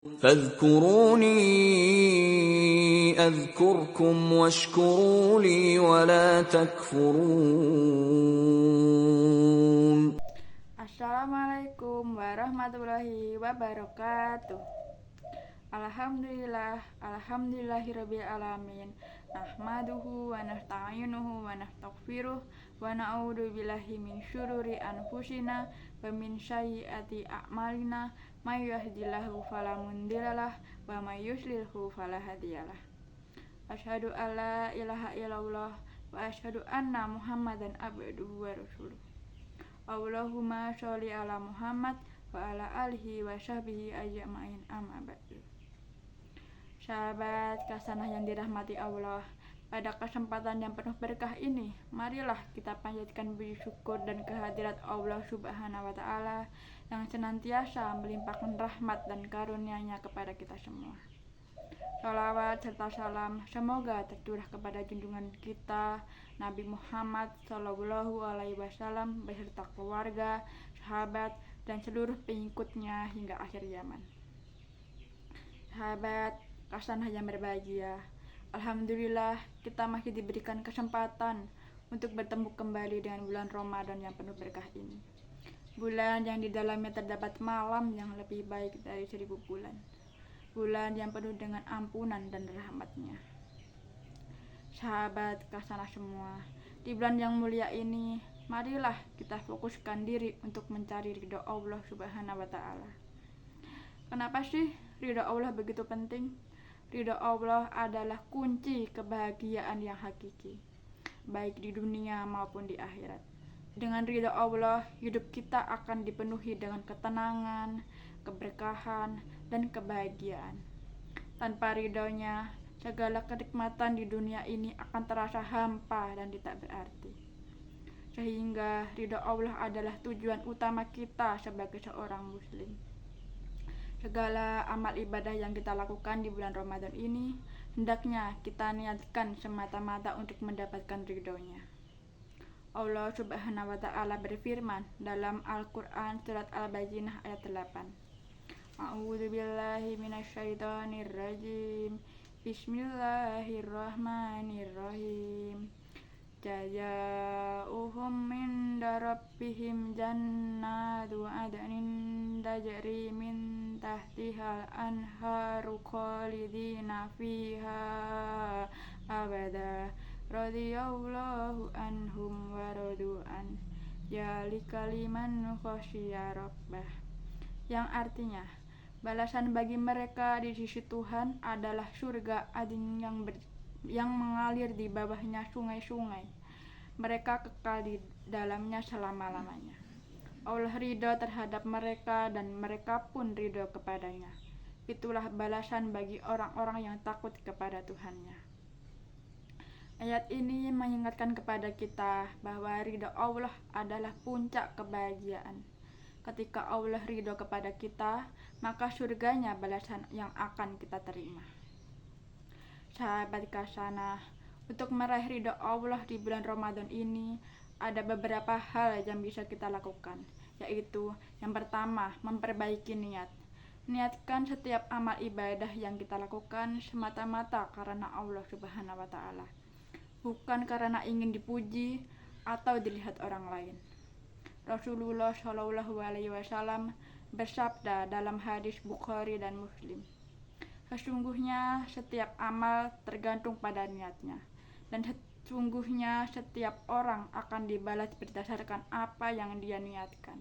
فاذكروني أذكركم واشكروا لي ولا تكفرون. Assalamualaikum warahmatullahi wabarakatuh. Alhamdulillahirabbil alamin. Nahmaduhu wa nasta'inuhu wa nastaghfiruh wa na'udzu billahi min syururi anfusina wa min sayyiati a'malina. May yahdihillahu fala mudhillalah wa may yudlilhu fala hadiyalah. Asyhadu alla ilaha illallah wa asyhadu anna Muhammadan abduhu wa rasuluh. Allahumma sholli ala Muhammad wa ala alihi wa sahbihi ajma'in, amma ba'du. Sahabat Kasanah yang dirahmati Allah, pada kesempatan yang penuh berkah ini, marilah kita panjatkan puji syukur dan kehadirat Allah Subhanahu wa Ta'ala yang senantiasa melimpahkan rahmat dan karunia-Nya kepada kita semua. Shalawat serta salam semoga tercurah kepada junjungan kita Nabi Muhammad Sallallahu Alaihi Wasallam beserta keluarga, sahabat, dan seluruh pengikutnya hingga akhir zaman. Sahabat Kasanah yang berbahagia, alhamdulillah kita masih diberikan kesempatan untuk bertemu kembali dengan bulan Ramadan yang penuh berkah ini. Bulan yang di dalamnya terdapat malam yang lebih baik dari 1000 bulan. Bulan yang penuh dengan ampunan dan rahmat-Nya. Sahabat Kasanah semua, di bulan yang mulia ini, marilah kita fokuskan diri untuk mencari ridho Allah Subhanahu wa Ta'ala. Kenapa sih ridho Allah begitu penting? Ridho Allah adalah kunci kebahagiaan yang hakiki, baik di dunia maupun di akhirat. Dengan ridho Allah, hidup kita akan dipenuhi dengan ketenangan, keberkahan, dan kebahagiaan. Tanpa ridhonya, segala kenikmatan di dunia ini akan terasa hampa dan tidak berarti. Sehingga ridho Allah adalah tujuan utama kita sebagai seorang muslim. Segala amal ibadah yang kita lakukan di bulan Ramadan ini, hendaknya kita niatkan semata-mata untuk mendapatkan ridhonya. Allah Subhanahu wa Ta'ala berfirman dalam Al-Quran surat Al-Baqarah ayat 8. A'udzu billahi minasyaitonir rajim. Bismillahirrahmanirrahim. Jazaa'uhum min rabbihim jannatu adnin tajri min tahtihal anharu khalidina fiha abada. Radhiyallahu anhum wa radu'an. Dzalika liman khasyiya rabbah. Yang artinya, balasan bagi mereka di sisi Tuhan adalah surga adn yang mengalir di bawahnya sungai-sungai. Mereka kekal di dalamnya selama-lamanya. Allah ridho terhadap mereka dan mereka pun ridho kepadanya. Itulah balasan bagi orang-orang yang takut kepada Tuhannya. Ayat ini mengingatkan kepada kita bahwa ridho Allah adalah puncak kebahagiaan. Ketika Allah ridho kepada kita, maka surganya balasan yang akan kita terima. Sahabat Kasanah, untuk meraih ridho Allah di bulan Ramadan ini, ada beberapa hal yang bisa kita lakukan, yaitu yang pertama, memperbaiki niat. Niatkan setiap amal ibadah yang kita lakukan semata-mata karena Allah Subhanahu wa Ta'ala, bukan karena ingin dipuji atau dilihat orang lain. Rasulullah Shallallahu Alaihi Wasallam bersabda dalam hadis Bukhari dan Muslim, sesungguhnya setiap amal tergantung pada niatnya, dan sesungguhnya setiap orang akan dibalas berdasarkan apa yang dia niatkan.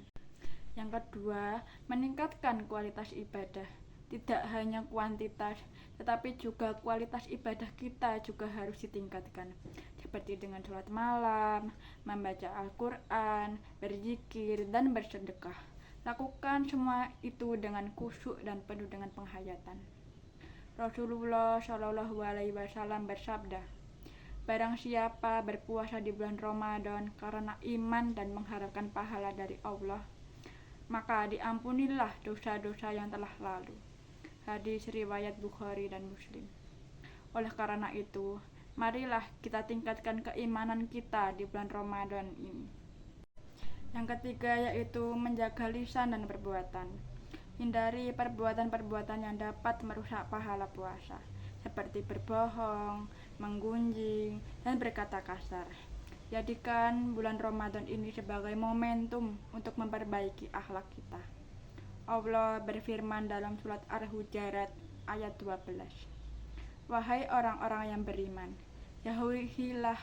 Yang kedua, meningkatkan kualitas ibadah. Tidak hanya kuantitas, tetapi juga kualitas ibadah kita juga harus ditingkatkan, seperti dengan sholat malam, membaca Al-Quran, berzikir, dan bersedekah. Lakukan semua itu dengan khusyuk dan penuh dengan penghayatan. Rasulullah Shallallahu Alaihi Wasallam bersabda, barang siapa berpuasa di bulan Ramadan karena iman dan mengharapkan pahala dari Allah, maka diampunilah dosa-dosa yang telah lalu. Hadis riwayat Bukhari dan Muslim. Oleh karena itu, marilah kita tingkatkan keimanan kita di bulan Ramadan ini. Yang ketiga yaitu menjaga lisan dan perbuatan. Hindari perbuatan-perbuatan yang dapat merusak pahala puasa, seperti berbohong, menggunjing, dan berkata kasar. Jadikan bulan Ramadan ini sebagai momentum untuk memperbaiki akhlak kita. Allah berfirman dalam surat Al-Hujurat ayat 12. Wahai orang-orang yang beriman, jauhilah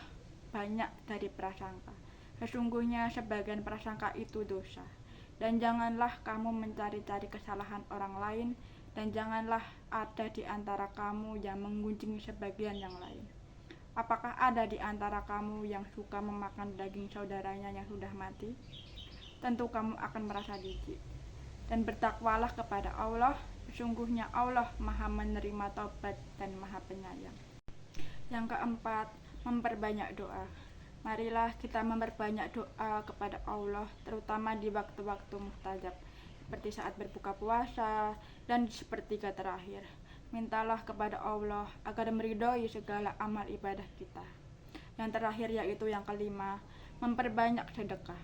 banyak dari prasangka. Sesungguhnya sebagian prasangka itu dosa. Dan janganlah kamu mencari-cari kesalahan orang lain, dan janganlah ada di antara kamu yang menggunjing sebagian yang lain. Apakah ada di antara kamu yang suka memakan daging saudaranya yang sudah mati? Tentu kamu akan merasa jijik. Dan bertakwalah kepada Allah, sesungguhnya Allah Maha menerima taubat dan Maha penyayang. Yang keempat, memperbanyak doa. Marilah kita memperbanyak doa kepada Allah, terutama di waktu-waktu mustajab, seperti saat berbuka puasa dan di sepertiga terakhir. Mintalah kepada Allah agar meridhoi segala amal ibadah kita. Yang terakhir yaitu yang kelima, memperbanyak sedekah.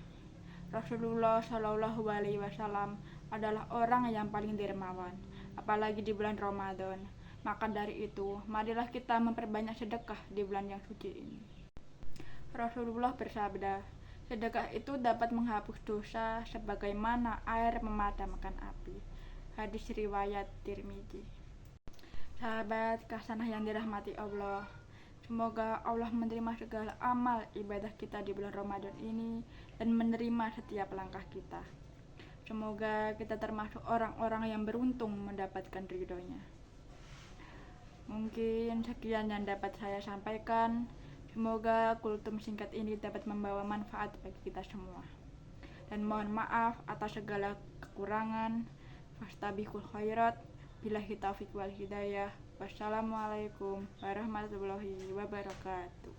Rasulullah Shallallahu Alaihi Wasallam adalah orang yang paling dermawan, apalagi di bulan Ramadan. Maka dari itu, marilah kita memperbanyak sedekah di bulan yang suci ini. Rasulullah bersabda, sedekah itu dapat menghapus dosa sebagaimana air memadamkan api. Hadis riwayat Tirmidzi. Sahabat Kasanah yang dirahmati Allah, semoga Allah menerima segala amal ibadah kita di bulan Ramadan ini dan menerima setiap langkah kita. Semoga kita termasuk orang-orang yang beruntung mendapatkan ridhonya. Mungkin sekian yang dapat saya sampaikan. Semoga kultum singkat ini dapat membawa manfaat bagi kita semua. Dan mohon maaf atas segala kekurangan. Fastabiqul khairat. Billahi taufiq wal hidayah. Wassalamualaikum warahmatullahi wabarakatuh.